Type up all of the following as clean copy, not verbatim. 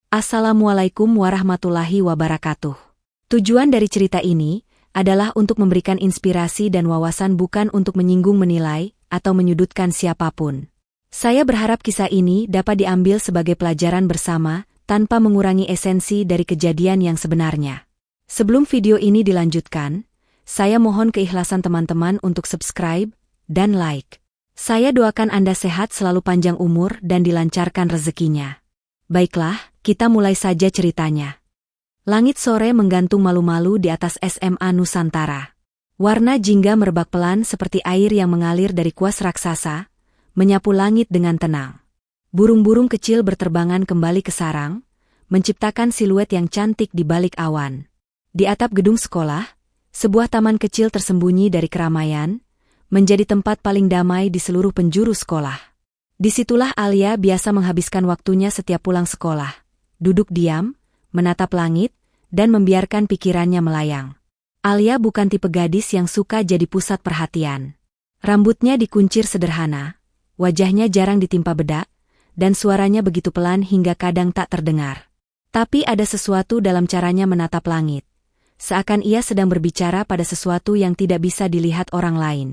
Assalamualaikum warahmatullahi wabarakatuh. Tujuan dari cerita ini adalah untuk memberikan inspirasi dan wawasan, bukan untuk menyinggung, menilai, atau menyudutkan siapapun. Saya berharap kisah ini dapat diambil sebagai pelajaran bersama, tanpa mengurangi esensi dari kejadian yang sebenarnya. Sebelum video ini dilanjutkan, saya mohon keikhlasan teman-teman untuk subscribe dan like. Saya doakan Anda sehat selalu, panjang umur, dan dilancarkan rezekinya. Baiklah, kita mulai saja ceritanya. Langit sore menggantung malu-malu di atas SMA Nusantara. Warna jingga merebak pelan seperti air yang mengalir dari kuas raksasa, menyapu langit dengan tenang. Burung-burung kecil berterbangan kembali ke sarang, menciptakan siluet yang cantik di balik awan. Di atap gedung sekolah, sebuah taman kecil tersembunyi dari keramaian, menjadi tempat paling damai di seluruh penjuru sekolah. Disitulah Alia biasa menghabiskan waktunya setiap pulang sekolah. Duduk diam, menatap langit, dan membiarkan pikirannya melayang. Alia bukan tipe gadis yang suka jadi pusat perhatian. Rambutnya dikuncir sederhana, wajahnya jarang ditimpa bedak, dan suaranya begitu pelan hingga kadang tak terdengar. Tapi ada sesuatu dalam caranya menatap langit. Seakan ia sedang berbicara pada sesuatu yang tidak bisa dilihat orang lain.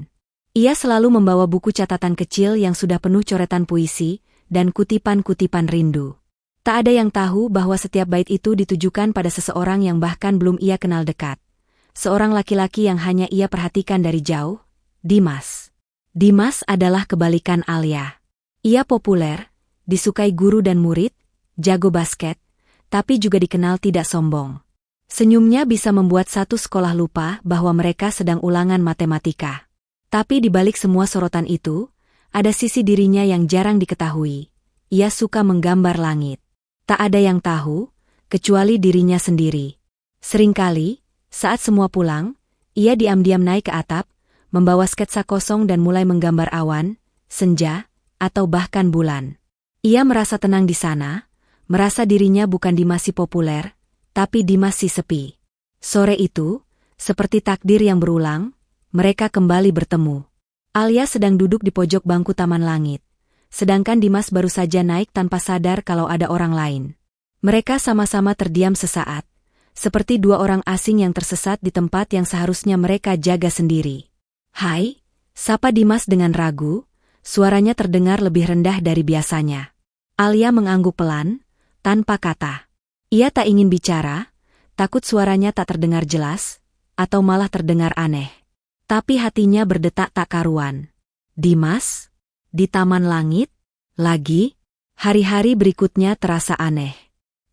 Ia selalu membawa buku catatan kecil yang sudah penuh coretan puisi dan kutipan-kutipan rindu. Tak ada yang tahu bahwa setiap bait itu ditujukan pada seseorang yang bahkan belum ia kenal dekat. Seorang laki-laki yang hanya ia perhatikan dari jauh, Dimas. Dimas adalah kebalikan Alia. Ia populer, disukai guru dan murid, jago basket, tapi juga dikenal tidak sombong. Senyumnya bisa membuat satu sekolah lupa bahwa mereka sedang ulangan matematika. Tapi di balik semua sorotan itu, ada sisi dirinya yang jarang diketahui. Ia suka menggambar langit. Tak ada yang tahu, kecuali dirinya sendiri. Seringkali, saat semua pulang, ia diam-diam naik ke atap, membawa sketsa kosong dan mulai menggambar awan, senja, atau bahkan bulan. Ia merasa tenang di sana, merasa dirinya bukan Dimas si populer, tapi Dimas si sepi. Sore itu, seperti takdir yang berulang, mereka kembali bertemu. Alia sedang duduk di pojok bangku taman langit, sedangkan Dimas baru saja naik tanpa sadar kalau ada orang lain. Mereka sama-sama terdiam sesaat, seperti dua orang asing yang tersesat di tempat yang seharusnya mereka jaga sendiri. "Hai," sapa Dimas dengan ragu, suaranya terdengar lebih rendah dari biasanya. Alia mengangguk pelan, tanpa kata. Ia tak ingin bicara, takut suaranya tak terdengar jelas, atau malah terdengar aneh. Tapi hatinya berdetak tak karuan. Dimas? Di taman langit? Lagi? Hari-hari berikutnya terasa aneh.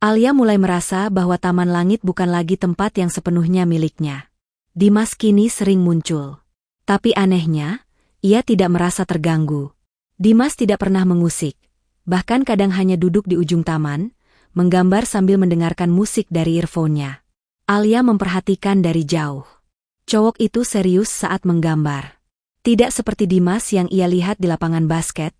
Alia mulai merasa bahwa taman langit bukan lagi tempat yang sepenuhnya miliknya. Dimas kini sering muncul. Tapi anehnya, ia tidak merasa terganggu. Dimas tidak pernah mengusik. Bahkan kadang hanya duduk di ujung taman, menggambar sambil mendengarkan musik dari earphone-nya. Alia memperhatikan dari jauh. Cowok itu serius saat menggambar. Tidak seperti Dimas yang ia lihat di lapangan basket,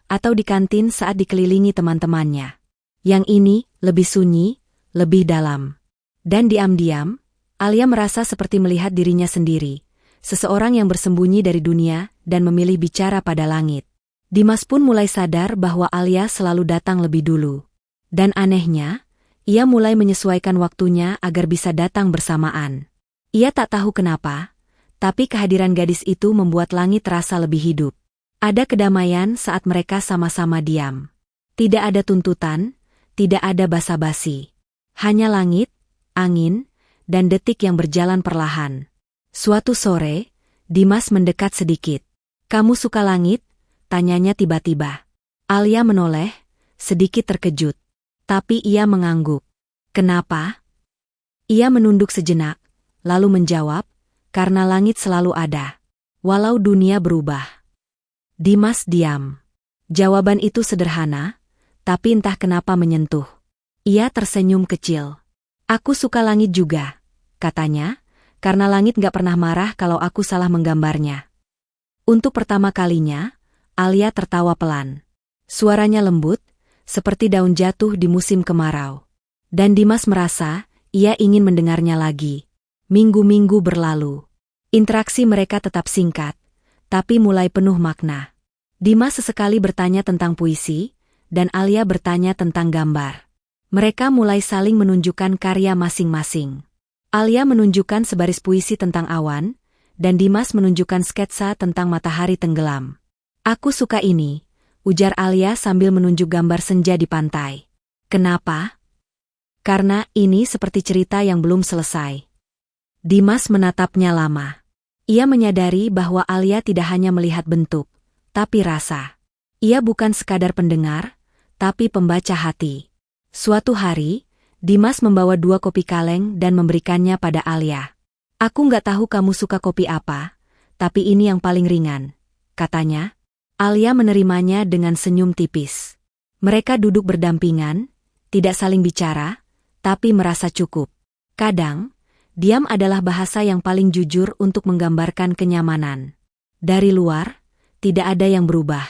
atau di kantin saat dikelilingi teman-temannya. Yang ini, lebih sunyi, lebih dalam. Dan diam-diam, Alia merasa seperti melihat dirinya sendiri, seseorang yang bersembunyi dari dunia dan memilih bicara pada langit. Dimas pun mulai sadar bahwa Alia selalu datang lebih dulu. Dan anehnya, ia mulai menyesuaikan waktunya agar bisa datang bersamaan. Ia tak tahu kenapa, tapi kehadiran gadis itu membuat langit terasa lebih hidup. Ada kedamaian saat mereka sama-sama diam. Tidak ada tuntutan, tidak ada basa-basi. Hanya langit, angin, dan detik yang berjalan perlahan. Suatu sore, Dimas mendekat sedikit. "Kamu suka langit?" tanyanya tiba-tiba. Alia menoleh, sedikit terkejut. Tapi ia mengangguk. "Kenapa?" Ia menunduk sejenak, lalu menjawab, "Karena langit selalu ada. Walau dunia berubah." Dimas diam. Jawaban itu sederhana, tapi entah kenapa menyentuh. Ia tersenyum kecil. "Aku suka langit juga," katanya, "karena langit gak pernah marah kalau aku salah menggambarnya." Untuk pertama kalinya, Alia tertawa pelan. Suaranya lembut, seperti daun jatuh di musim kemarau. Dan Dimas merasa, ia ingin mendengarnya lagi. Minggu-minggu berlalu. Interaksi mereka tetap singkat, tapi mulai penuh makna. Dimas sesekali bertanya tentang puisi, dan Alia bertanya tentang gambar. Mereka mulai saling menunjukkan karya masing-masing. Alia menunjukkan sebaris puisi tentang awan, dan Dimas menunjukkan sketsa tentang matahari tenggelam. "Aku suka ini," ujar Alia sambil menunjuk gambar senja di pantai. "Kenapa?" "Karena ini seperti cerita yang belum selesai." Dimas menatapnya lama. Ia menyadari bahwa Alia tidak hanya melihat bentuk, tapi rasa. Ia bukan sekadar pendengar, tapi pembaca hati. Suatu hari, Dimas membawa 2 kopi kaleng dan memberikannya pada Alia. "Aku nggak tahu kamu suka kopi apa, tapi ini yang paling ringan," katanya. Alia menerimanya dengan senyum tipis. Mereka duduk berdampingan, tidak saling bicara, tapi merasa cukup. Kadang, diam adalah bahasa yang paling jujur untuk menggambarkan kenyamanan. Dari luar, tidak ada yang berubah.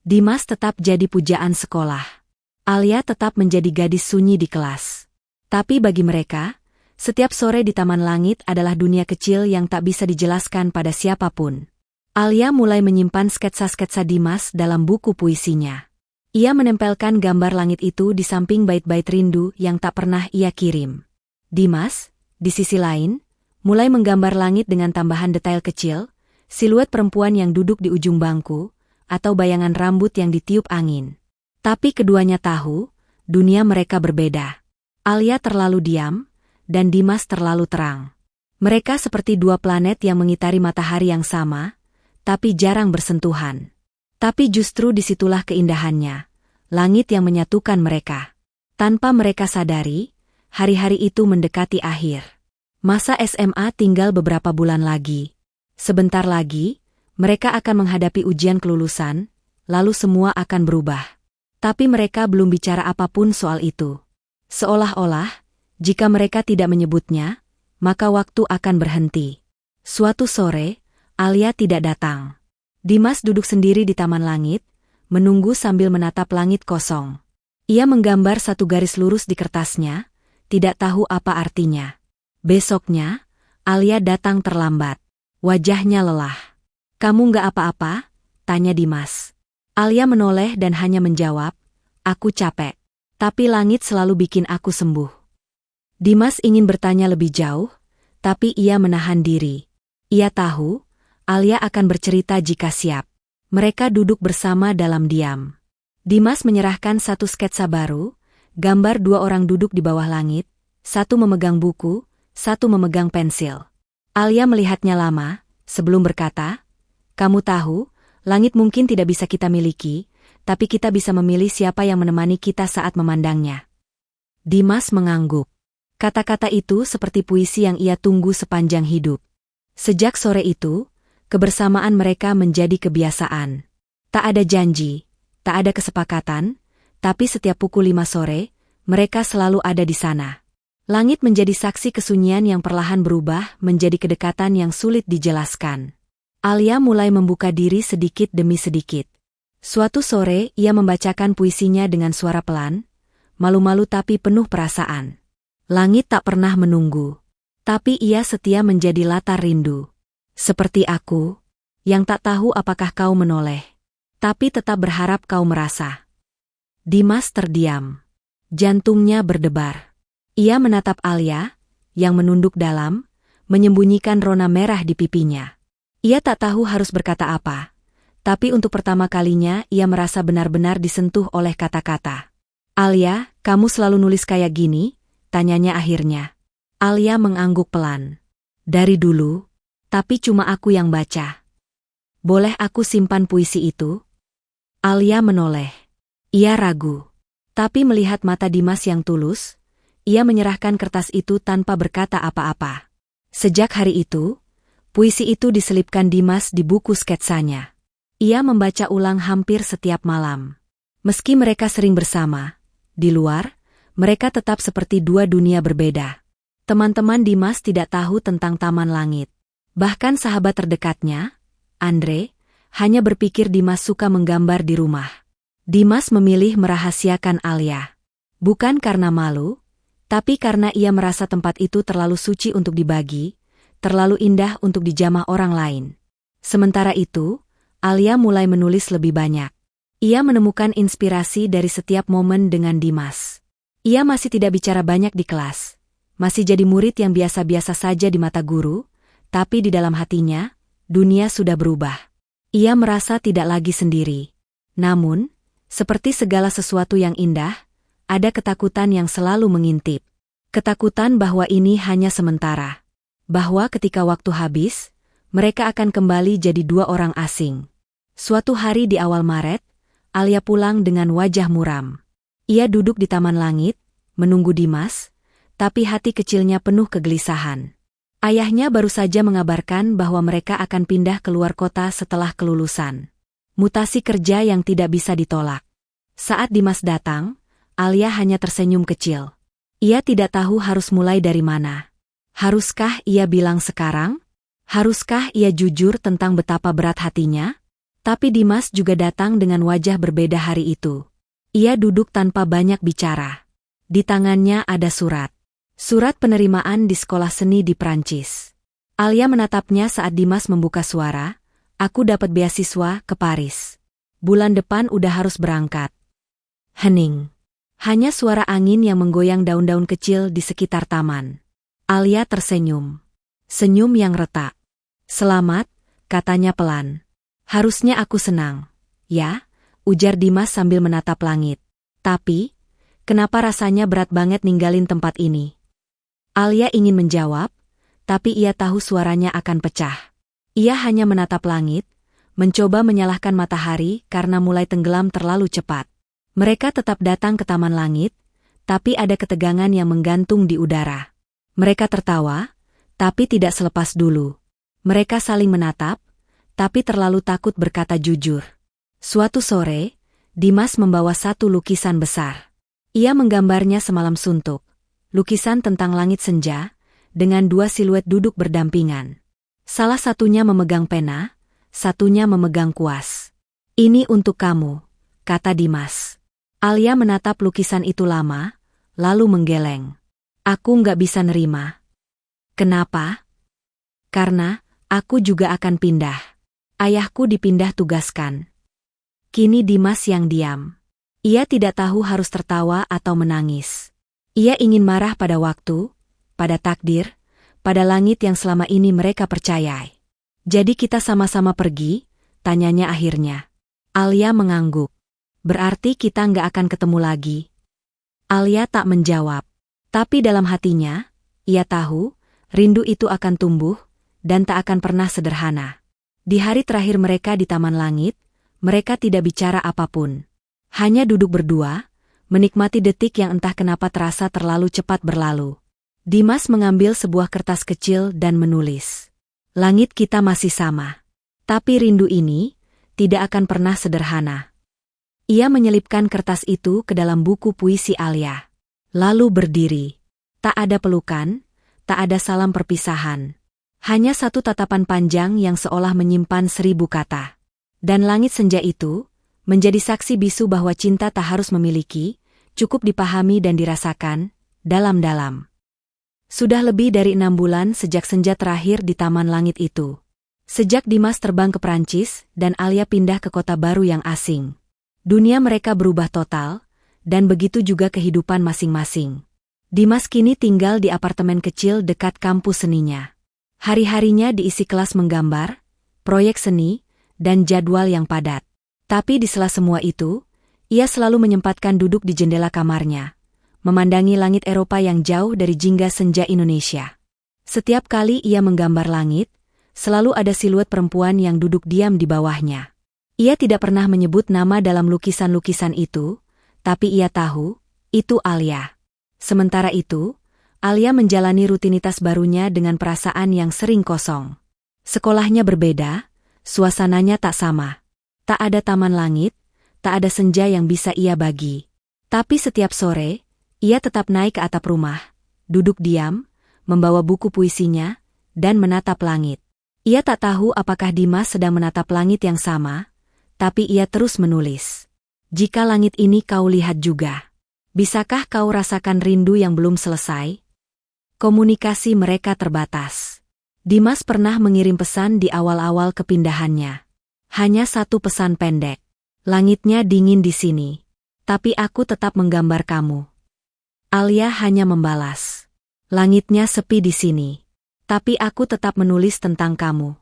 Dimas tetap jadi pujaan sekolah. Alia tetap menjadi gadis sunyi di kelas. Tapi bagi mereka, setiap sore di Taman Langit adalah dunia kecil yang tak bisa dijelaskan pada siapapun. Alia mulai menyimpan sketsa-sketsa Dimas dalam buku puisinya. Ia menempelkan gambar langit itu di samping bait-bait rindu yang tak pernah ia kirim. Dimas, di sisi lain, mulai menggambar langit dengan tambahan detail kecil, siluet perempuan yang duduk di ujung bangku, atau bayangan rambut yang ditiup angin. Tapi keduanya tahu, dunia mereka berbeda. Alia terlalu diam, dan Dimas terlalu terang. Mereka seperti 2 planet yang mengitari matahari yang sama, tapi jarang bersentuhan. Tapi justru disitulah keindahannya, langit yang menyatukan mereka. Tanpa mereka sadari, hari-hari itu mendekati akhir. Masa SMA tinggal beberapa bulan lagi. Sebentar lagi, mereka akan menghadapi ujian kelulusan, lalu semua akan berubah. Tapi mereka belum bicara apapun soal itu. Seolah-olah, jika mereka tidak menyebutnya, maka waktu akan berhenti. Suatu sore, Alia tidak datang. Dimas duduk sendiri di Taman Langit, menunggu sambil menatap langit kosong. Ia menggambar 1 garis lurus di kertasnya, tidak tahu apa artinya. Besoknya, Alia datang terlambat. Wajahnya lelah. "Kamu nggak apa-apa?" tanya Dimas. Alia menoleh dan hanya menjawab, "Aku capek. Tapi langit selalu bikin aku sembuh." Dimas ingin bertanya lebih jauh, tapi ia menahan diri. Ia tahu, Alia akan bercerita jika siap. Mereka duduk bersama dalam diam. Dimas menyerahkan 1 sketsa baru, gambar 2 orang duduk di bawah langit, 1 memegang buku, 1 memegang pensil. Alia melihatnya lama, sebelum berkata, "Kamu tahu, langit mungkin tidak bisa kita miliki, tapi kita bisa memilih siapa yang menemani kita saat memandangnya." Dimas mengangguk. Kata-kata itu seperti puisi yang ia tunggu sepanjang hidup. Sejak sore itu, kebersamaan mereka menjadi kebiasaan. Tak ada janji, tak ada kesepakatan, tapi setiap pukul 5 sore, mereka selalu ada di sana. Langit menjadi saksi kesunyian yang perlahan berubah menjadi kedekatan yang sulit dijelaskan. Alia mulai membuka diri sedikit demi sedikit. Suatu sore ia membacakan puisinya dengan suara pelan, malu-malu tapi penuh perasaan. "Langit tak pernah menunggu, tapi ia setia menjadi latar rindu. Seperti aku, yang tak tahu apakah kau menoleh, tapi tetap berharap kau merasa." Dimas terdiam. Jantungnya berdebar. Ia menatap Alia, yang menunduk dalam, menyembunyikan rona merah di pipinya. Ia tak tahu harus berkata apa, tapi untuk pertama kalinya ia merasa benar-benar disentuh oleh kata-kata. "Alia, kamu selalu nulis kayak gini?" tanyanya akhirnya. Alia mengangguk pelan. "Dari dulu, tapi cuma aku yang baca. Boleh aku simpan puisi itu?" Alia menoleh. Ia ragu. Tapi melihat mata Dimas yang tulus, ia menyerahkan kertas itu tanpa berkata apa-apa. Sejak hari itu, puisi itu diselipkan Dimas di buku sketsanya. Ia membaca ulang hampir setiap malam. Meski mereka sering bersama, di luar, mereka tetap seperti 2 dunia berbeda. Teman-teman Dimas tidak tahu tentang Taman Langit. Bahkan sahabat terdekatnya, Andre, hanya berpikir Dimas suka menggambar di rumah. Dimas memilih merahasiakan Alia. Bukan karena malu, tapi karena ia merasa tempat itu terlalu suci untuk dibagi, terlalu indah untuk dijamah orang lain. Sementara itu, Alia mulai menulis lebih banyak. Ia menemukan inspirasi dari setiap momen dengan Dimas. Ia masih tidak bicara banyak di kelas. Masih jadi murid yang biasa-biasa saja di mata guru, tapi di dalam hatinya, dunia sudah berubah. Ia merasa tidak lagi sendiri. Namun, seperti segala sesuatu yang indah, ada ketakutan yang selalu mengintip. Ketakutan bahwa ini hanya sementara. Bahwa ketika waktu habis, mereka akan kembali jadi dua orang asing. Suatu hari di awal Maret, Alia pulang dengan wajah muram. Ia duduk di Taman Langit, menunggu Dimas, tapi hati kecilnya penuh kegelisahan. Ayahnya baru saja mengabarkan bahwa mereka akan pindah ke luar kota setelah kelulusan. Mutasi kerja yang tidak bisa ditolak. Saat Dimas datang, Alia hanya tersenyum kecil. Ia tidak tahu harus mulai dari mana. Haruskah ia bilang sekarang? Haruskah ia jujur tentang betapa berat hatinya? Tapi Dimas juga datang dengan wajah berbeda hari itu. Ia duduk tanpa banyak bicara. Di tangannya ada surat. Surat penerimaan di sekolah seni di Prancis. Alia menatapnya saat Dimas membuka suara. Aku dapat beasiswa ke Paris. Bulan depan udah harus berangkat. Hening. Hanya suara angin yang menggoyang daun-daun kecil di sekitar taman. Alia tersenyum. Senyum yang retak. Selamat, katanya pelan. Harusnya aku senang. Ya, ujar Dimas sambil menatap langit. Tapi, kenapa rasanya berat banget ninggalin tempat ini? Alia ingin menjawab, tapi ia tahu suaranya akan pecah. Ia hanya menatap langit, mencoba menyalahkan matahari karena mulai tenggelam terlalu cepat. Mereka tetap datang ke Taman Langit, tapi ada ketegangan yang menggantung di udara. Mereka tertawa, tapi tidak selepas dulu. Mereka saling menatap, tapi terlalu takut berkata jujur. Suatu sore, Dimas membawa satu lukisan besar. Ia menggambarnya semalam suntuk. Lukisan tentang langit senja, dengan dua siluet duduk berdampingan. Salah satunya memegang pena, satunya memegang kuas. Ini untuk kamu, kata Dimas. Alia menatap lukisan itu lama, lalu menggeleng. Aku nggak bisa nerima. Kenapa? Karena, aku juga akan pindah. Ayahku dipindah tugaskan. Kini Dimas yang diam. Ia tidak tahu harus tertawa atau menangis. Ia ingin marah pada waktu, pada takdir, pada langit yang selama ini mereka percayai. Jadi kita sama-sama pergi, tanyanya akhirnya. Alia mengangguk. Berarti kita nggak akan ketemu lagi. Alia tak menjawab. Tapi dalam hatinya, ia tahu, rindu itu akan tumbuh, dan tak akan pernah sederhana. Di hari terakhir mereka di Taman Langit, mereka tidak bicara apapun. Hanya duduk berdua, menikmati detik yang entah kenapa terasa terlalu cepat berlalu. Dimas mengambil sebuah kertas kecil dan menulis. Langit kita masih sama. Tapi rindu ini, tidak akan pernah sederhana. Ia menyelipkan kertas itu ke dalam buku puisi Alia. Lalu berdiri. Tak ada pelukan, tak ada salam perpisahan. Hanya satu tatapan panjang yang seolah menyimpan 1000 kata. Dan langit senja itu, menjadi saksi bisu bahwa cinta tak harus memiliki, cukup dipahami dan dirasakan, dalam-dalam. Sudah lebih dari 6 bulan sejak senja terakhir di Taman Langit itu. Sejak Dimas terbang ke Prancis dan Alia pindah ke kota baru yang asing. Dunia mereka berubah total, dan begitu juga kehidupan masing-masing. Dimas kini tinggal di apartemen kecil dekat kampus seninya. Hari-harinya diisi kelas menggambar, proyek seni, dan jadwal yang padat. Tapi di sela semua itu, ia selalu menyempatkan duduk di jendela kamarnya, memandangi langit Eropa yang jauh dari jingga senja Indonesia. Setiap kali ia menggambar langit, selalu ada siluet perempuan yang duduk diam di bawahnya. Ia tidak pernah menyebut nama dalam lukisan-lukisan itu, tapi ia tahu, itu Alia. Sementara itu, Alia menjalani rutinitas barunya dengan perasaan yang sering kosong. Sekolahnya berbeda, suasananya tak sama. Tak ada Taman Langit, tak ada senja yang bisa ia bagi. Tapi setiap sore, ia tetap naik ke atap rumah, duduk diam, membawa buku puisinya, dan menatap langit. Ia tak tahu apakah Dimas sedang menatap langit yang sama, tapi ia terus menulis. Jika langit ini kau lihat juga, bisakah kau rasakan rindu yang belum selesai? Komunikasi mereka terbatas. Dimas pernah mengirim pesan di awal-awal kepindahannya. Hanya satu pesan pendek. Langitnya dingin di sini, tapi aku tetap menggambar kamu. Alia hanya membalas. Langitnya sepi di sini. Tapi aku tetap menulis tentang kamu.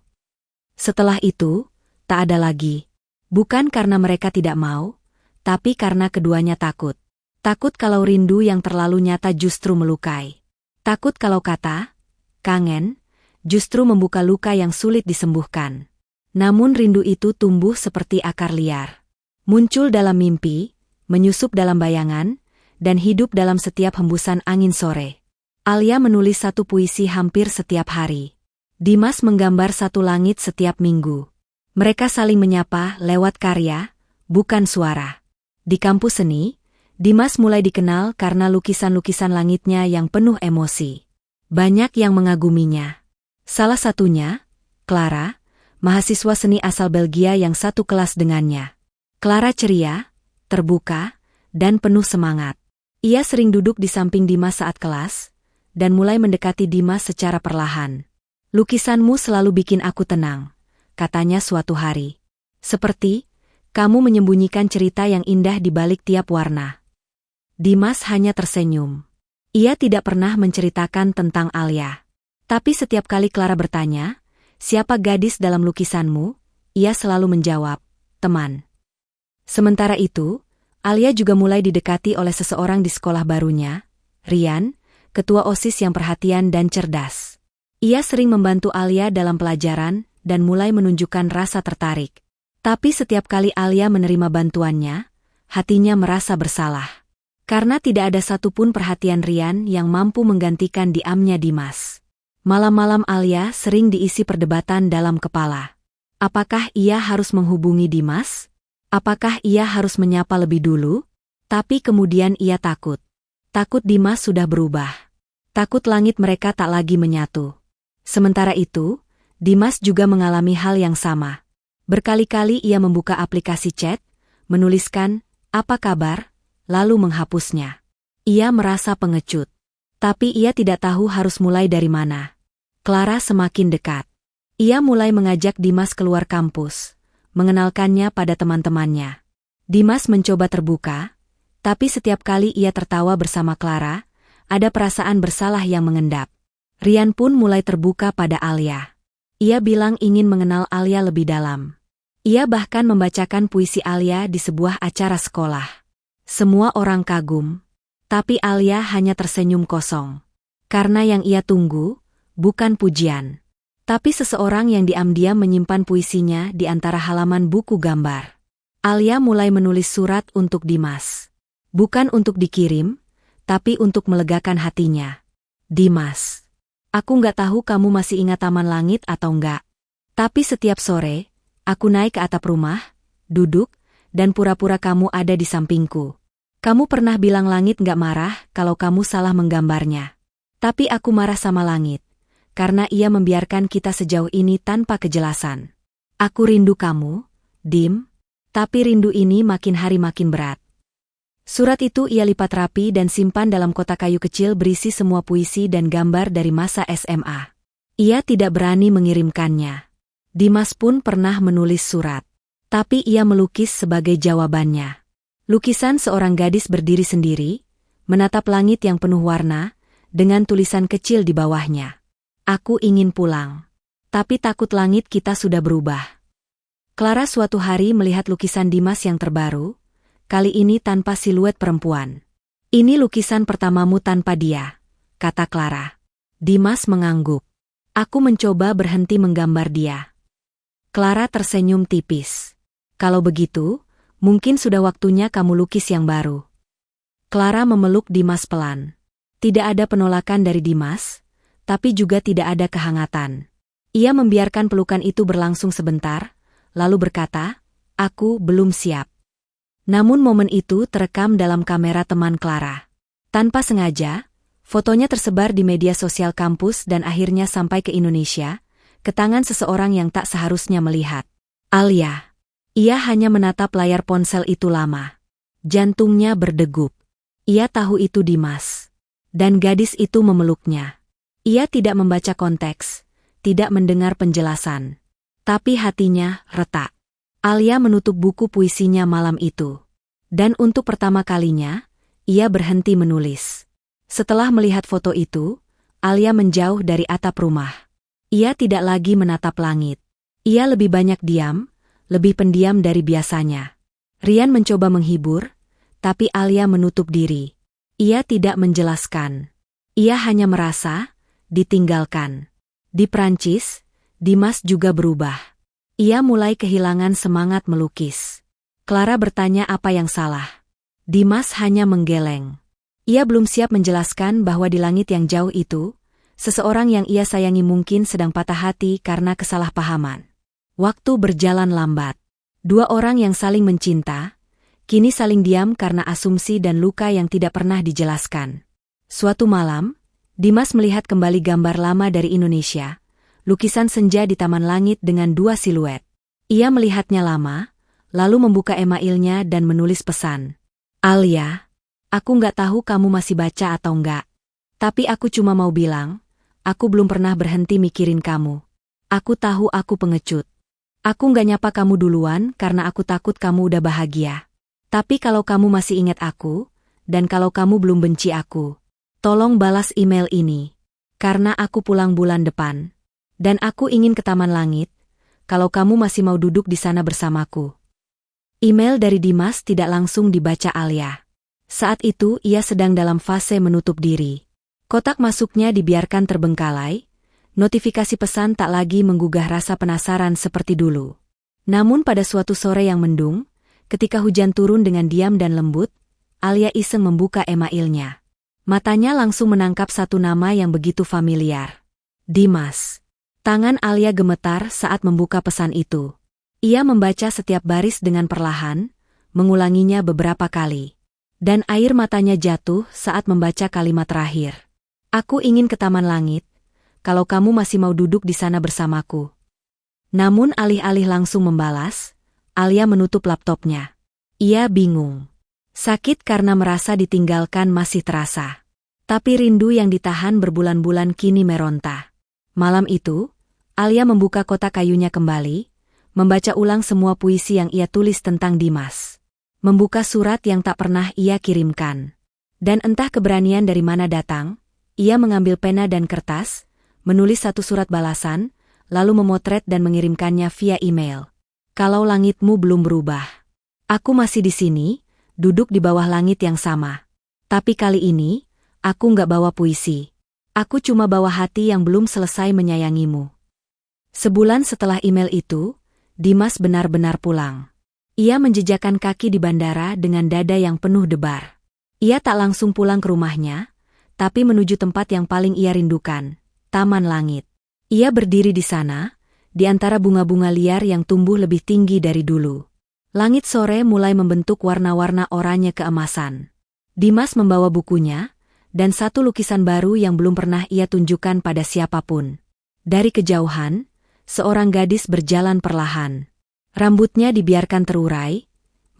Setelah itu, tak ada lagi. Bukan karena mereka tidak mau, tapi karena keduanya takut. Takut kalau rindu yang terlalu nyata justru melukai. Takut kalau kata, kangen, justru membuka luka yang sulit disembuhkan. Namun rindu itu tumbuh seperti akar liar. Muncul dalam mimpi, menyusup dalam bayangan, dan hidup dalam setiap hembusan angin sore. Alia menulis satu puisi hampir setiap hari. Dimas menggambar satu langit setiap minggu. Mereka saling menyapa lewat karya, bukan suara. Di kampus seni, Dimas mulai dikenal karena lukisan-lukisan langitnya yang penuh emosi. Banyak yang mengaguminya. Salah satunya, Clara, mahasiswa seni asal Belgia yang satu kelas dengannya. Clara ceria, terbuka, dan penuh semangat. Ia sering duduk di samping Dimas saat kelas, dan mulai mendekati Dimas secara perlahan. Lukisanmu selalu bikin aku tenang, katanya suatu hari. Seperti, kamu menyembunyikan cerita yang indah di balik tiap warna. Dimas hanya tersenyum. Ia tidak pernah menceritakan tentang Alia. Tapi setiap kali Clara bertanya, siapa gadis dalam lukisanmu? Ia selalu menjawab, teman. Sementara itu, Alia juga mulai didekati oleh seseorang di sekolah barunya, Rian, ketua OSIS yang perhatian dan cerdas. Ia sering membantu Alia dalam pelajaran dan mulai menunjukkan rasa tertarik. Tapi setiap kali Alia menerima bantuannya, hatinya merasa bersalah. Karena tidak ada satupun perhatian Rian yang mampu menggantikan diamnya Dimas. Malam-malam Alia sering diisi perdebatan dalam kepala. Apakah ia harus menghubungi Dimas? Apakah ia harus menyapa lebih dulu? Tapi kemudian ia takut. Takut Dimas sudah berubah. Takut langit mereka tak lagi menyatu. Sementara itu, Dimas juga mengalami hal yang sama. Berkali-kali ia membuka aplikasi chat, menuliskan, apa kabar, lalu menghapusnya. Ia merasa pengecut. Tapi ia tidak tahu harus mulai dari mana. Clara semakin dekat. Ia mulai mengajak Dimas keluar kampus, mengenalkannya pada teman-temannya. Dimas mencoba terbuka, tapi setiap kali ia tertawa bersama Clara, ada perasaan bersalah yang mengendap. Rian pun mulai terbuka pada Alia. Ia bilang ingin mengenal Alia lebih dalam. Ia bahkan membacakan puisi Alia di sebuah acara sekolah. Semua orang kagum, tapi Alia hanya tersenyum kosong. Karena yang ia tunggu, bukan pujian. Tapi seseorang yang diam-diam menyimpan puisinya di antara halaman buku gambar. Alia mulai menulis surat untuk Dimas. Bukan untuk dikirim, tapi untuk melegakan hatinya. Dimas. Aku nggak tahu kamu masih ingat Taman Langit atau enggak. Tapi setiap sore, aku naik ke atap rumah, duduk, dan pura-pura kamu ada di sampingku. Kamu pernah bilang langit nggak marah kalau kamu salah menggambarnya. Tapi aku marah sama langit, karena ia membiarkan kita sejauh ini tanpa kejelasan. Aku rindu kamu, Dim, tapi rindu ini makin hari makin berat. Surat itu ia lipat rapi dan simpan dalam kotak kayu kecil berisi semua puisi dan gambar dari masa SMA. Ia tidak berani mengirimkannya. Dimas pun pernah menulis surat. Tapi ia melukis sebagai jawabannya. Lukisan seorang gadis berdiri sendiri, menatap langit yang penuh warna, dengan tulisan kecil di bawahnya. Aku ingin pulang. Tapi takut langit kita sudah berubah. Clara suatu hari melihat lukisan Dimas yang terbaru, kali ini tanpa siluet perempuan. Ini lukisan pertamamu tanpa dia, kata Clara. Dimas mengangguk. Aku mencoba berhenti menggambar dia. Clara tersenyum tipis. Kalau begitu, mungkin sudah waktunya kamu lukis yang baru. Clara memeluk Dimas pelan. Tidak ada penolakan dari Dimas, tapi juga tidak ada kehangatan. Ia membiarkan pelukan itu berlangsung sebentar, lalu berkata, aku belum siap. Namun momen itu terekam dalam kamera teman Clara. Tanpa sengaja, fotonya tersebar di media sosial kampus dan akhirnya sampai ke Indonesia, ke tangan seseorang yang tak seharusnya melihat. Alia. Ia hanya menatap layar ponsel itu lama. Jantungnya berdegup. Ia tahu itu Dimas. Dan gadis itu memeluknya. Ia tidak membaca konteks, tidak mendengar penjelasan. Tapi hatinya retak. Alia menutup buku puisinya malam itu. Dan untuk pertama kalinya, ia berhenti menulis. Setelah melihat foto itu, Alia menjauh dari atap rumah. Ia tidak lagi menatap langit. Ia lebih banyak diam, lebih pendiam dari biasanya. Rian mencoba menghibur, tapi Alia menutup diri. Ia tidak menjelaskan. Ia hanya merasa ditinggalkan. Di Prancis, Dimas juga berubah. Ia mulai kehilangan semangat melukis. Clara bertanya apa yang salah. Dimas hanya menggeleng. Ia belum siap menjelaskan bahwa di langit yang jauh itu, seseorang yang ia sayangi mungkin sedang patah hati karena kesalahpahaman. Waktu berjalan lambat. Dua orang yang saling mencinta, kini saling diam karena asumsi dan luka yang tidak pernah dijelaskan. Suatu malam, Dimas melihat kembali gambar lama dari Indonesia, lukisan senja di taman langit dengan dua siluet. Ia melihatnya lama, lalu membuka emailnya dan menulis pesan. Alia, aku nggak tahu kamu masih baca atau enggak. Tapi aku cuma mau bilang, aku belum pernah berhenti mikirin kamu. Aku tahu aku pengecut. Aku nggak nyapa kamu duluan karena aku takut kamu udah bahagia. Tapi kalau kamu masih ingat aku, dan kalau kamu belum benci aku, tolong balas email ini. Karena aku pulang bulan depan. Dan aku ingin ke Taman Langit, kalau kamu masih mau duduk di sana bersamaku. Email dari Dimas tidak langsung dibaca Alia. Saat itu ia sedang dalam fase menutup diri. Kotak masuknya dibiarkan terbengkalai, notifikasi pesan tak lagi menggugah rasa penasaran seperti dulu. Namun pada suatu sore yang mendung, ketika hujan turun dengan diam dan lembut, Alia iseng membuka emailnya. Matanya langsung menangkap satu nama yang begitu familiar. Dimas. Tangan Alia gemetar saat membuka pesan itu. Ia membaca setiap baris dengan perlahan, mengulanginya beberapa kali. Dan air matanya jatuh saat membaca kalimat terakhir. Aku ingin ke Taman Langit, kalau kamu masih mau duduk di sana bersamaku. Namun alih-alih langsung membalas, Alia menutup laptopnya. Ia bingung. Sakit karena merasa ditinggalkan masih terasa. Tapi rindu yang ditahan berbulan-bulan kini meronta. Malam itu, Alia membuka kotak kayunya kembali, membaca ulang semua puisi yang ia tulis tentang Dimas. Membuka surat yang tak pernah ia kirimkan. Dan entah keberanian dari mana datang, ia mengambil pena dan kertas, menulis satu surat balasan, lalu memotret dan mengirimkannya via email. Kalau langitmu belum berubah. Aku masih di sini, duduk di bawah langit yang sama. Tapi kali ini, aku nggak bawa puisi. Aku cuma bawa hati yang belum selesai menyayangimu. Sebulan setelah email itu, Dimas benar-benar pulang. Ia menjejakkan kaki di bandara dengan dada yang penuh debar. Ia tak langsung pulang ke rumahnya, tapi menuju tempat yang paling ia rindukan, Taman Langit. Ia berdiri di sana, di antara bunga-bunga liar yang tumbuh lebih tinggi dari dulu. Langit sore mulai membentuk warna-warna oranye keemasan. Dimas membawa bukunya, dan satu lukisan baru yang belum pernah ia tunjukkan pada siapapun. Dari kejauhan, seorang gadis berjalan perlahan. Rambutnya dibiarkan terurai,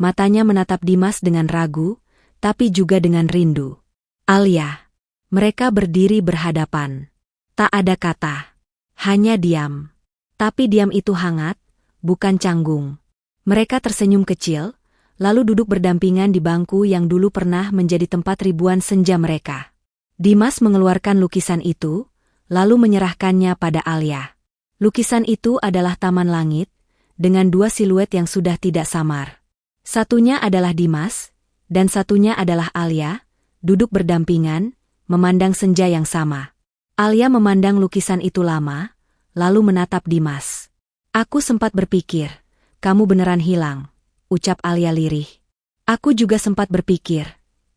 matanya menatap Dimas dengan ragu, tapi juga dengan rindu. Alia. Mereka berdiri berhadapan. Tak ada kata. Hanya diam. Tapi diam itu hangat, bukan canggung. Mereka tersenyum kecil, lalu duduk berdampingan di bangku yang dulu pernah menjadi tempat ribuan senja mereka. Dimas mengeluarkan lukisan itu, lalu menyerahkannya pada Alia. Lukisan itu adalah Taman Langit, dengan dua siluet yang sudah tidak samar. Satunya adalah Dimas, dan satunya adalah Alia, duduk berdampingan, memandang senja yang sama. Alia memandang lukisan itu lama, lalu menatap Dimas. Aku sempat berpikir, kamu beneran hilang, ucap Alia lirih. Aku juga sempat berpikir,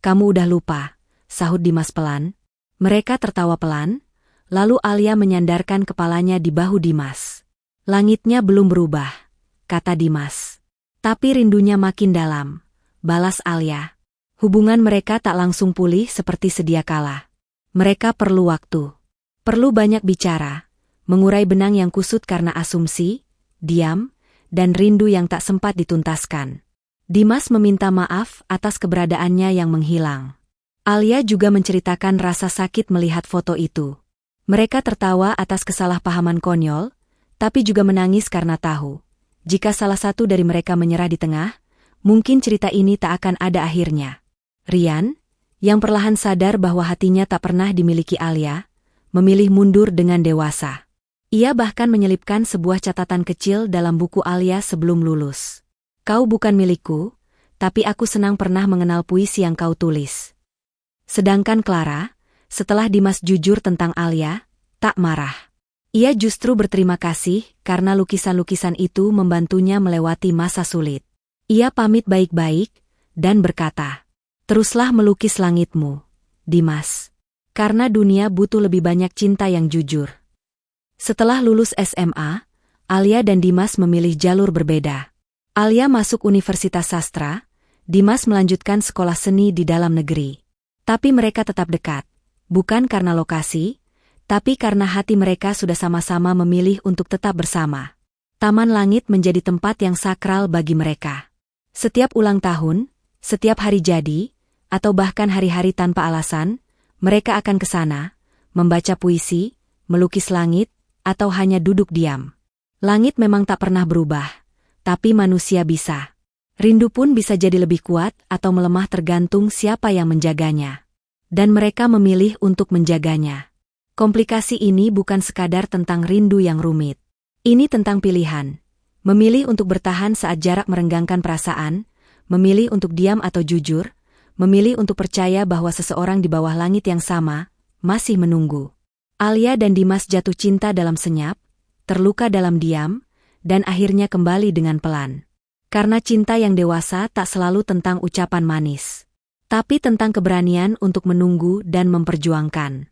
kamu udah lupa, sahut Dimas pelan. Mereka tertawa pelan, lalu Alia menyandarkan kepalanya di bahu Dimas. Langitnya belum berubah, kata Dimas. Tapi rindunya makin dalam, balas Alia. Hubungan mereka tak langsung pulih seperti sedia kala. Mereka perlu waktu. Perlu banyak bicara, mengurai benang yang kusut karena asumsi, diam, dan rindu yang tak sempat dituntaskan. Dimas meminta maaf atas keberadaannya yang menghilang. Alia juga menceritakan rasa sakit melihat foto itu. Mereka tertawa atas kesalahpahaman konyol, tapi juga menangis karena tahu, jika salah satu dari mereka menyerah di tengah, mungkin cerita ini tak akan ada akhirnya. Rian, yang perlahan sadar bahwa hatinya tak pernah dimiliki Alia, memilih mundur dengan dewasa. Ia bahkan menyelipkan sebuah catatan kecil dalam buku Alia sebelum lulus. Kau bukan milikku, tapi aku senang pernah mengenal puisi yang kau tulis. Sedangkan Clara, setelah Dimas jujur tentang Alia, tak marah. Ia justru berterima kasih karena lukisan-lukisan itu membantunya melewati masa sulit. Ia pamit baik-baik dan berkata, "Teruslah melukis langitmu, Dimas. Karena dunia butuh lebih banyak cinta yang jujur." Setelah lulus SMA, Alia dan Dimas memilih jalur berbeda. Alia masuk Universitas Sastra, Dimas melanjutkan sekolah seni di dalam negeri. Tapi mereka tetap dekat, bukan karena lokasi, tapi karena hati mereka sudah sama-sama memilih untuk tetap bersama. Taman Langit menjadi tempat yang sakral bagi mereka. Setiap ulang tahun, setiap hari jadi, atau bahkan hari-hari tanpa alasan, mereka akan ke sana, membaca puisi, melukis langit, atau hanya duduk diam. Langit memang tak pernah berubah, tapi manusia bisa. Rindu pun bisa jadi lebih kuat atau melemah tergantung siapa yang menjaganya. Dan mereka memilih untuk menjaganya. Komplikasi ini bukan sekadar tentang rindu yang rumit. Ini tentang pilihan. Memilih untuk bertahan saat jarak merenggangkan perasaan, memilih untuk diam atau jujur, memilih untuk percaya bahwa seseorang di bawah langit yang sama masih menunggu. Alia dan Dimas jatuh cinta dalam senyap, terluka dalam diam, dan akhirnya kembali dengan pelan. Karena cinta yang dewasa tak selalu tentang ucapan manis, tapi tentang keberanian untuk menunggu dan memperjuangkan.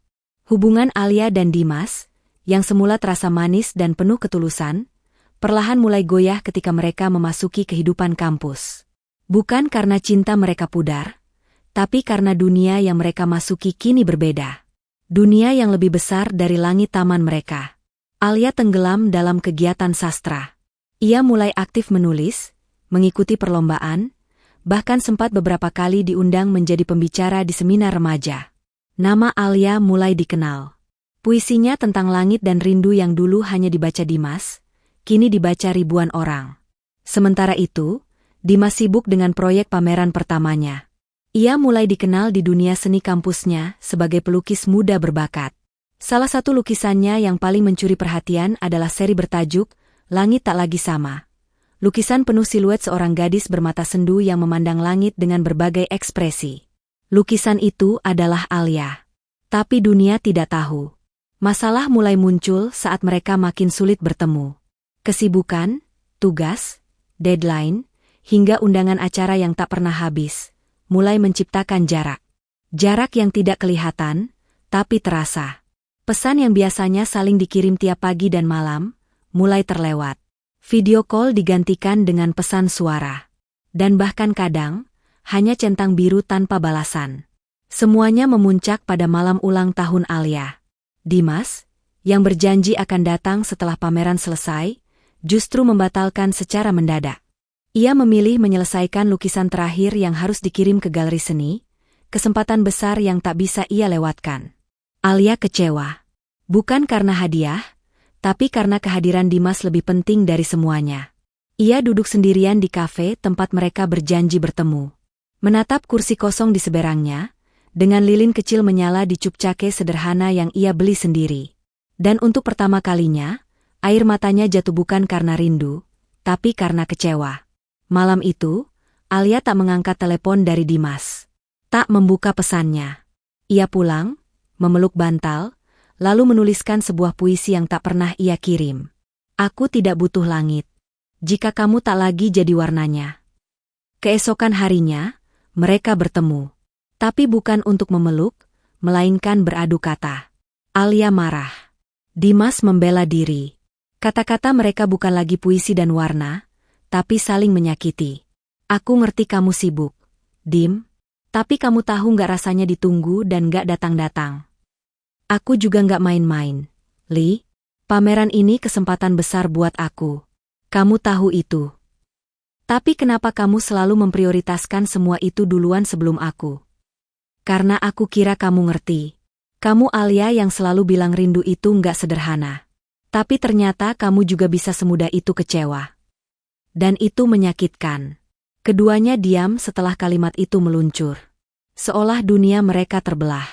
Hubungan Alia dan Dimas, yang semula terasa manis dan penuh ketulusan, perlahan mulai goyah ketika mereka memasuki kehidupan kampus. Bukan karena cinta mereka pudar, tapi karena dunia yang mereka masuki kini berbeda. Dunia yang lebih besar dari langit taman mereka. Alia tenggelam dalam kegiatan sastra. Ia mulai aktif menulis, mengikuti perlombaan, bahkan sempat beberapa kali diundang menjadi pembicara di seminar remaja. Nama Alia mulai dikenal. Puisinya tentang langit dan rindu yang dulu hanya dibaca Dimas, kini dibaca ribuan orang. Sementara itu, Dimas sibuk dengan proyek pameran pertamanya. Ia mulai dikenal di dunia seni kampusnya sebagai pelukis muda berbakat. Salah satu lukisannya yang paling mencuri perhatian adalah seri bertajuk Langit Tak Lagi Sama. Lukisan penuh siluet seorang gadis bermata sendu yang memandang langit dengan berbagai ekspresi. Lukisan itu adalah Alia. Tapi dunia tidak tahu. Masalah mulai muncul saat mereka makin sulit bertemu. Kesibukan, tugas, deadline, hingga undangan acara yang tak pernah habis, mulai menciptakan jarak. Jarak yang tidak kelihatan, tapi terasa. Pesan yang biasanya saling dikirim tiap pagi dan malam, mulai terlewat. Video call digantikan dengan pesan suara. Dan bahkan kadang, hanya centang biru tanpa balasan. Semuanya memuncak pada malam ulang tahun Alia. Dimas, yang berjanji akan datang setelah pameran selesai, justru membatalkan secara mendadak. Ia memilih menyelesaikan lukisan terakhir yang harus dikirim ke galeri seni, kesempatan besar yang tak bisa ia lewatkan. Alia kecewa. Bukan karena hadiah, tapi karena kehadiran Dimas lebih penting dari semuanya. Ia duduk sendirian di kafe tempat mereka berjanji bertemu. Menatap kursi kosong di seberangnya, dengan lilin kecil menyala di cup cake sederhana yang ia beli sendiri. Dan untuk pertama kalinya, air matanya jatuh bukan karena rindu, tapi karena kecewa. Malam itu, Alia tak mengangkat telepon dari Dimas. Tak membuka pesannya. Ia pulang, memeluk bantal, lalu menuliskan sebuah puisi yang tak pernah ia kirim. Aku tidak butuh langit, jika kamu tak lagi jadi warnanya. Keesokan harinya, mereka bertemu. Tapi bukan untuk memeluk, melainkan beradu kata. Alia marah. Dimas membela diri. Kata-kata mereka bukan lagi puisi dan warna, tapi saling menyakiti. Aku ngerti kamu sibuk, Dim. Tapi kamu tahu nggak rasanya ditunggu dan nggak datang-datang. Aku juga nggak main-main, Li. Pameran ini kesempatan besar buat aku. Kamu tahu itu. Tapi kenapa kamu selalu memprioritaskan semua itu duluan sebelum aku? Karena aku kira kamu ngerti. Kamu Alia yang selalu bilang rindu itu nggak sederhana. Tapi ternyata kamu juga bisa semudah itu kecewa. Dan itu menyakitkan. Keduanya diam setelah kalimat itu meluncur. Seolah dunia mereka terbelah.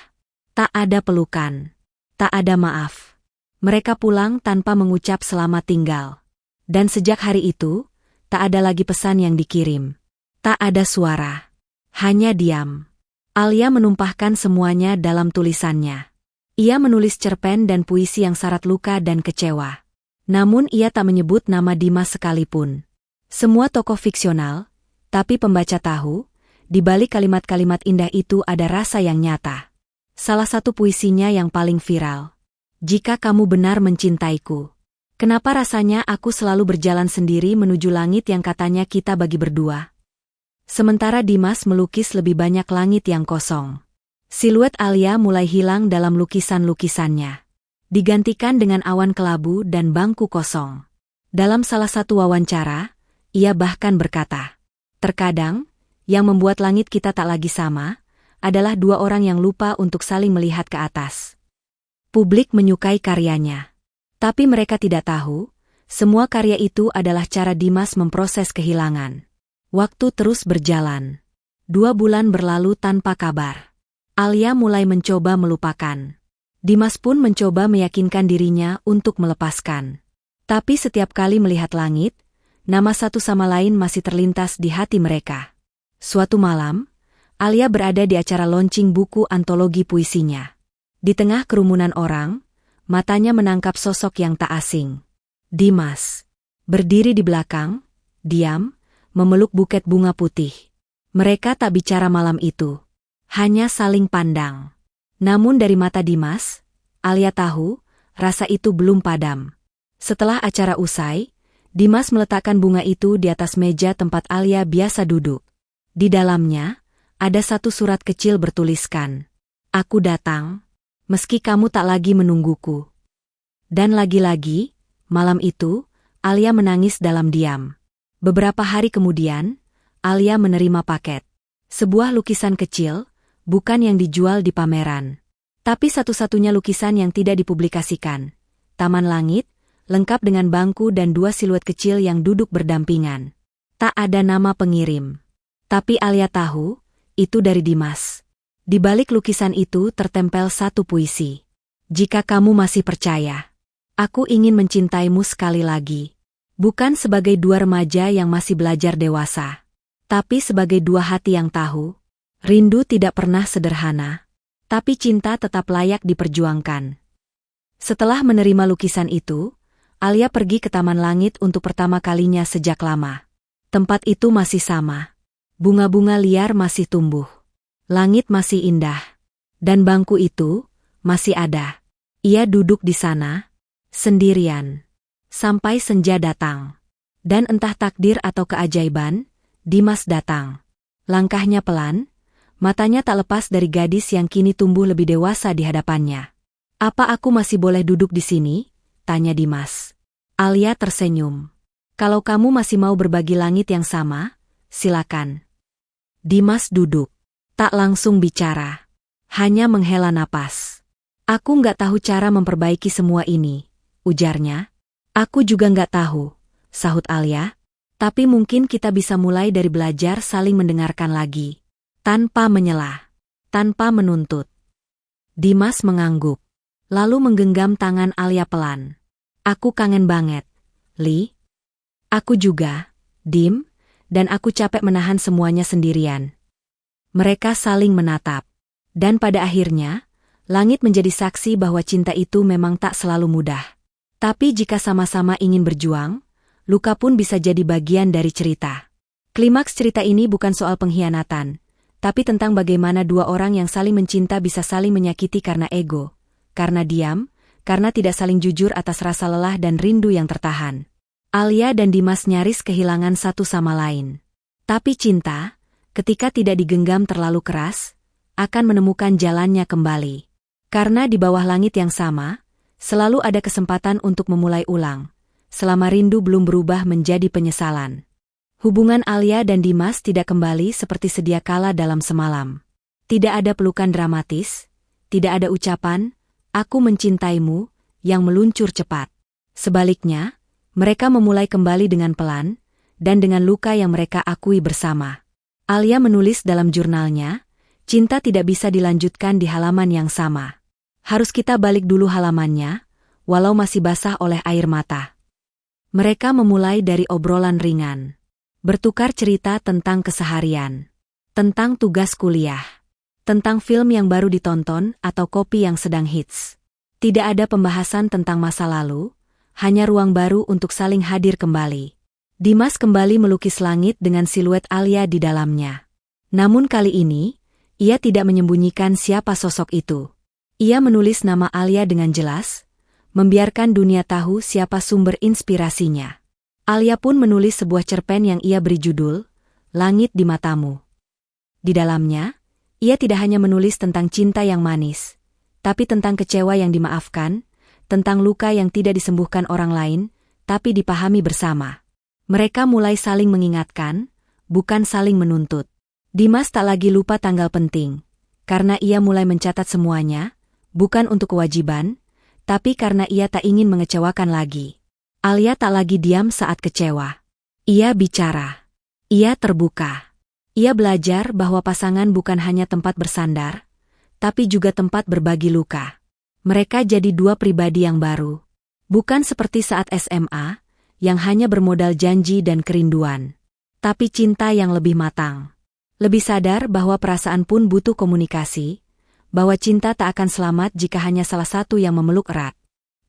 Tak ada pelukan. Tak ada maaf. Mereka pulang tanpa mengucap selamat tinggal. Dan sejak hari itu, tak ada lagi pesan yang dikirim. Tak ada suara. Hanya diam. Alia menumpahkan semuanya dalam tulisannya. Ia menulis cerpen dan puisi yang syarat luka dan kecewa. Namun ia tak menyebut nama Dimas sekalipun. Semua tokoh fiksional, tapi pembaca tahu, di balik kalimat-kalimat indah itu ada rasa yang nyata. Salah satu puisinya yang paling viral. Jika kamu benar mencintaiku, kenapa rasanya aku selalu berjalan sendiri menuju langit yang katanya kita bagi berdua? Sementara Dimas melukis lebih banyak langit yang kosong. Siluet Alia mulai hilang dalam lukisan-lukisannya. Digantikan dengan awan kelabu dan bangku kosong. Dalam salah satu wawancara, ia bahkan berkata, "Terkadang, yang membuat langit kita tak lagi sama, adalah dua orang yang lupa untuk saling melihat ke atas." Publik menyukai karyanya. Tapi mereka tidak tahu, semua karya itu adalah cara Dimas memproses kehilangan. Waktu terus berjalan. 2 bulan berlalu tanpa kabar. Alia mulai mencoba melupakan. Dimas pun mencoba meyakinkan dirinya untuk melepaskan. Tapi setiap kali melihat langit, nama satu sama lain masih terlintas di hati mereka. Suatu malam, Alia berada di acara launching buku antologi puisinya. Di tengah kerumunan orang, matanya menangkap sosok yang tak asing. Dimas. Berdiri di belakang, diam, memeluk buket bunga putih. Mereka tak bicara malam itu. Hanya saling pandang. Namun dari mata Dimas, Alia tahu, rasa itu belum padam. Setelah acara usai, Dimas meletakkan bunga itu di atas meja tempat Alia biasa duduk. Di dalamnya, ada satu surat kecil bertuliskan, "Aku datang, meski kamu tak lagi menungguku." Dan lagi-lagi, malam itu, Alia menangis dalam diam. Beberapa hari kemudian, Alia menerima paket. Sebuah lukisan kecil, bukan yang dijual di pameran. Tapi satu-satunya lukisan yang tidak dipublikasikan. Taman langit, lengkap dengan bangku dan 2 siluet kecil yang duduk berdampingan. Tak ada nama pengirim. Tapi Alia tahu, itu dari Dimas. Di balik lukisan itu tertempel satu puisi. "Jika kamu masih percaya, aku ingin mencintaimu sekali lagi. Bukan sebagai 2 remaja yang masih belajar dewasa, tapi sebagai 2 hati yang tahu, rindu tidak pernah sederhana, tapi cinta tetap layak diperjuangkan." Setelah menerima lukisan itu, Alia pergi ke Taman Langit untuk pertama kalinya sejak lama. Tempat itu masih sama. Bunga-bunga liar masih tumbuh. Langit masih indah. Dan bangku itu masih ada. Ia duduk di sana, sendirian. Sampai senja datang. Dan entah takdir atau keajaiban, Dimas datang. Langkahnya pelan, matanya tak lepas dari gadis yang kini tumbuh lebih dewasa di hadapannya. "Apa aku masih boleh duduk di sini?" tanya Dimas. Alia tersenyum. "Kalau kamu masih mau berbagi langit yang sama, silakan." Dimas duduk. Tak langsung bicara. Hanya menghela napas. "Aku nggak tahu cara memperbaiki semua ini," ujarnya. "Aku juga nggak tahu," sahut Alia. "Tapi mungkin kita bisa mulai dari belajar saling mendengarkan lagi. Tanpa menyela. Tanpa menuntut." Dimas mengangguk. Lalu menggenggam tangan Alia pelan. "Aku kangen banget, Li." "Aku juga, Dim, dan aku capek menahan semuanya sendirian." Mereka saling menatap. Dan pada akhirnya, langit menjadi saksi bahwa cinta itu memang tak selalu mudah. Tapi jika sama-sama ingin berjuang, luka pun bisa jadi bagian dari cerita. Klimaks cerita ini bukan soal pengkhianatan, tapi tentang bagaimana 2 orang yang saling mencinta bisa saling menyakiti karena ego, karena diam, karena tidak saling jujur atas rasa lelah dan rindu yang tertahan. Alia dan Dimas nyaris kehilangan satu sama lain. Tapi cinta, ketika tidak digenggam terlalu keras, akan menemukan jalannya kembali. Karena di bawah langit yang sama, selalu ada kesempatan untuk memulai ulang, selama rindu belum berubah menjadi penyesalan. Hubungan Alia dan Dimas tidak kembali seperti sedia kala dalam semalam. Tidak ada pelukan dramatis, tidak ada ucapan, "Aku mencintaimu," yang meluncur cepat. Sebaliknya, mereka memulai kembali dengan pelan, dan dengan luka yang mereka akui bersama. Alia menulis dalam jurnalnya, Cinta tidak bisa dilanjutkan di halaman yang sama. Harus kita balik dulu halamannya, walau masih basah oleh air mata. Mereka memulai dari obrolan ringan. Bertukar cerita tentang keseharian. Tentang tugas kuliah. Tentang film yang baru ditonton atau kopi yang sedang hits. Tidak ada pembahasan tentang masa lalu, hanya ruang baru untuk saling hadir kembali. Dimas kembali melukis langit dengan siluet Alia di dalamnya. Namun kali ini, ia tidak menyembunyikan siapa sosok itu. Ia menulis nama Alia dengan jelas, membiarkan dunia tahu siapa sumber inspirasinya. Alia pun menulis sebuah cerpen yang ia beri judul, Langit di Matamu. Di dalamnya, ia tidak hanya menulis tentang cinta yang manis, tapi tentang kecewa yang dimaafkan, tentang luka yang tidak disembuhkan orang lain, tapi dipahami bersama. Mereka mulai saling mengingatkan, bukan saling menuntut. Dimas tak lagi lupa tanggal penting, karena ia mulai mencatat semuanya, bukan untuk kewajiban, tapi karena ia tak ingin mengecewakan lagi. Alia tak lagi diam saat kecewa. Ia bicara. Ia terbuka. Ia belajar bahwa pasangan bukan hanya tempat bersandar, tapi juga tempat berbagi luka. Mereka jadi dua pribadi yang baru. Bukan seperti saat SMA, yang hanya bermodal janji dan kerinduan. Tapi cinta yang lebih matang. Lebih sadar bahwa perasaan pun butuh komunikasi, bahwa cinta tak akan selamat jika hanya salah satu yang memeluk erat.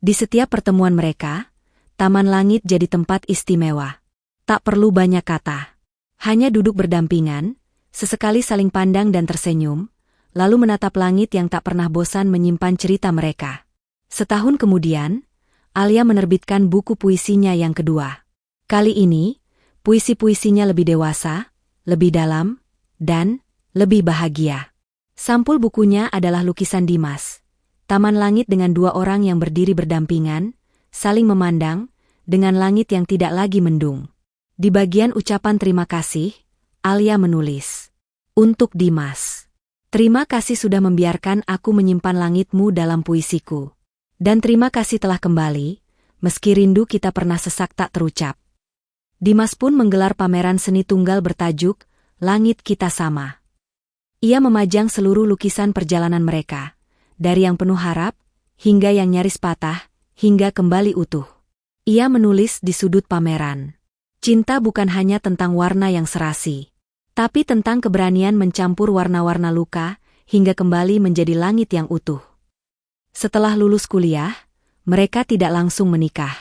Di setiap pertemuan mereka, Taman Langit jadi tempat istimewa. Tak perlu banyak kata. Hanya duduk berdampingan, sesekali saling pandang dan tersenyum, lalu menatap langit yang tak pernah bosan menyimpan cerita mereka. Setahun kemudian, Alia menerbitkan buku puisinya yang kedua. Kali ini, puisi-puisinya lebih dewasa, lebih dalam, dan lebih bahagia. Sampul bukunya adalah lukisan Dimas. Taman Langit dengan dua orang yang berdiri berdampingan, saling memandang, dengan langit yang tidak lagi mendung. Di bagian ucapan terima kasih, Alia menulis, "Untuk Dimas. Terima kasih sudah membiarkan aku menyimpan langitmu dalam puisiku. Dan terima kasih telah kembali, meski rindu kita pernah sesak tak terucap." Dimas pun menggelar pameran seni tunggal bertajuk, Langit Kita Sama. Ia memajang seluruh lukisan perjalanan mereka, dari yang penuh harap, hingga yang nyaris patah, hingga kembali utuh. Ia menulis di sudut pameran, cinta bukan hanya tentang warna yang serasi, tapi tentang keberanian mencampur warna-warna luka, hingga kembali menjadi langit yang utuh. Setelah lulus kuliah, mereka tidak langsung menikah.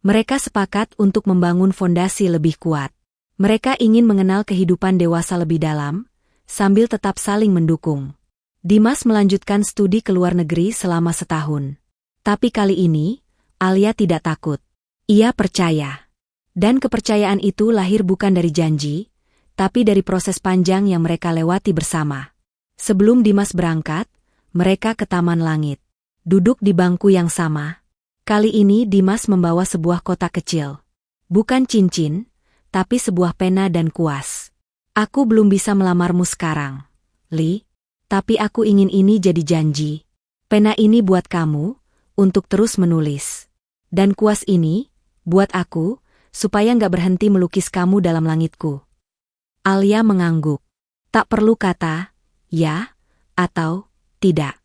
Mereka sepakat untuk membangun fondasi lebih kuat. Mereka ingin mengenal kehidupan dewasa lebih dalam, sambil tetap saling mendukung. Dimas melanjutkan studi ke luar negeri selama setahun. Tapi kali ini, Alia tidak takut. Ia percaya. Dan kepercayaan itu lahir bukan dari janji, tapi dari proses panjang yang mereka lewati bersama. Sebelum Dimas berangkat, mereka ke Taman Langit. Duduk di bangku yang sama. Kali ini Dimas membawa sebuah kotak kecil. Bukan cincin, tapi sebuah pena dan kuas. "Aku belum bisa melamarmu sekarang, Li, tapi aku ingin ini jadi janji. Pena ini buat kamu, untuk terus menulis. Dan kuas ini, buat aku, supaya nggak berhenti melukis kamu dalam langitku." Alia mengangguk. Tak perlu kata, ya, atau, tidak.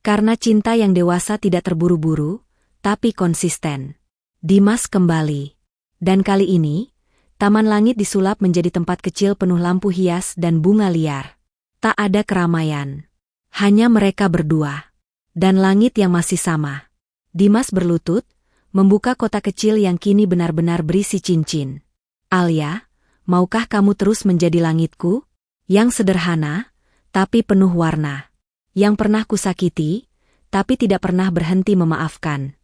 Karena cinta yang dewasa tidak terburu-buru, tapi konsisten. Dimas kembali. Dan kali ini, Taman Langit disulap menjadi tempat kecil penuh lampu hias dan bunga liar. Tak ada keramaian. Hanya mereka berdua. Dan langit yang masih sama. Dimas berlutut, membuka kotak kecil yang kini benar-benar berisi cincin. "Alia, maukah kamu terus menjadi langitku? Yang sederhana, tapi penuh warna. Yang pernah kusakiti, tapi tidak pernah berhenti memaafkan."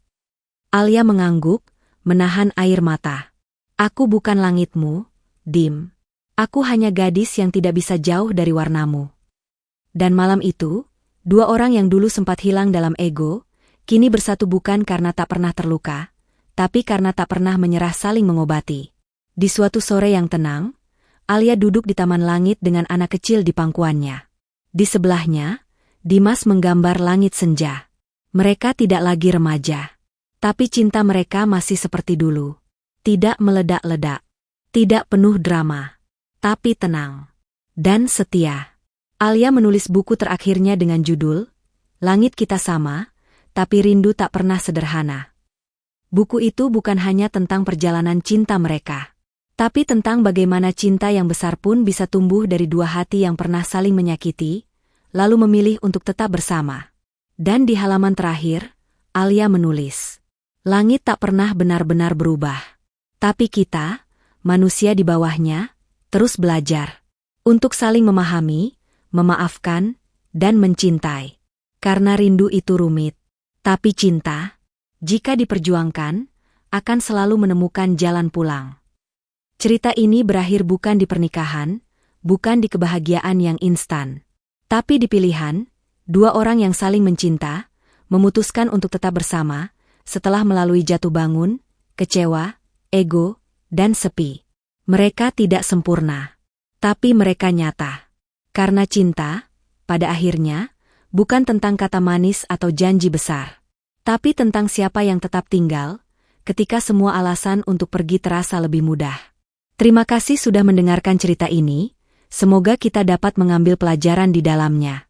Alia mengangguk, menahan air mata. "Aku bukan langitmu, Dim. Aku hanya gadis yang tidak bisa jauh dari warnamu." Dan malam itu, dua orang yang dulu sempat hilang dalam ego, kini bersatu bukan karena tak pernah terluka, tapi karena tak pernah menyerah saling mengobati. Di suatu sore yang tenang, Alia duduk di Taman Langit dengan anak kecil di pangkuannya. Di sebelahnya, Dimas menggambar langit senja. Mereka tidak lagi remaja. Tapi cinta mereka masih seperti dulu. Tidak meledak-ledak. Tidak penuh drama. Tapi tenang. Dan setia. Alia menulis buku terakhirnya dengan judul, Langit Kita Sama, Tapi Rindu Tak Pernah Sederhana. Buku itu bukan hanya tentang perjalanan cinta mereka, tapi tentang bagaimana cinta yang besar pun bisa tumbuh dari dua hati yang pernah saling menyakiti, lalu memilih untuk tetap bersama. Dan di halaman terakhir, Alia menulis, langit tak pernah benar-benar berubah. Tapi kita, manusia di bawahnya, terus belajar untuk saling memahami, memaafkan, dan mencintai. Karena rindu itu rumit, tapi cinta, jika diperjuangkan, akan selalu menemukan jalan pulang. Cerita ini berakhir bukan di pernikahan, bukan di kebahagiaan yang instan, tapi di pilihan, dua orang yang saling mencinta, memutuskan untuk tetap bersama, setelah melalui jatuh bangun, kecewa, ego, dan sepi. Mereka tidak sempurna, tapi mereka nyata. Karena cinta, pada akhirnya, bukan tentang kata manis atau janji besar, tapi tentang siapa yang tetap tinggal, ketika semua alasan untuk pergi terasa lebih mudah. Terima kasih sudah mendengarkan cerita ini, semoga kita dapat mengambil pelajaran di dalamnya.